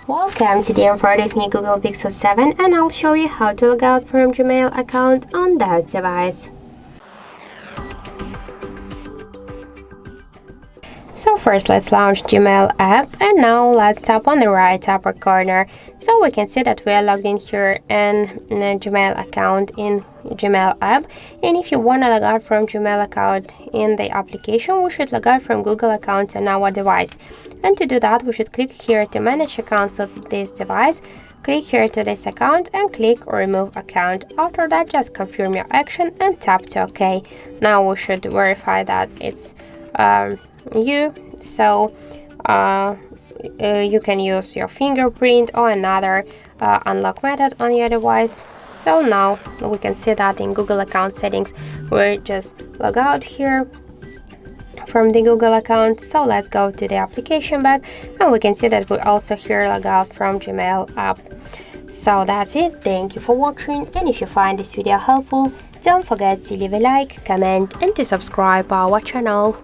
Welcome, today I'm with me Google Pixel 7 and I'll show you how to log out from Gmail account on this device. So first let's launch Gmail app, and now let's tap on the right upper corner so we can see that we are logged in here in the Gmail account in Gmail app. And if you want to log out from Gmail account in the application, we should log out from Google account on our device. And to do that, we should click here to manage accounts of this device, click here to this account and click remove account. After that, just confirm your action and tap to OK. Now we should verify that it's you, so you can use your fingerprint or another unlock method on your device. So now we can see that in Google account settings we just log out here from the Google account. So let's go to the application bag and we can see that we also here log out from Gmail app. So that's it. Thank you for watching, and if you find this video helpful, don't forget to leave a like, comment and to subscribe our channel.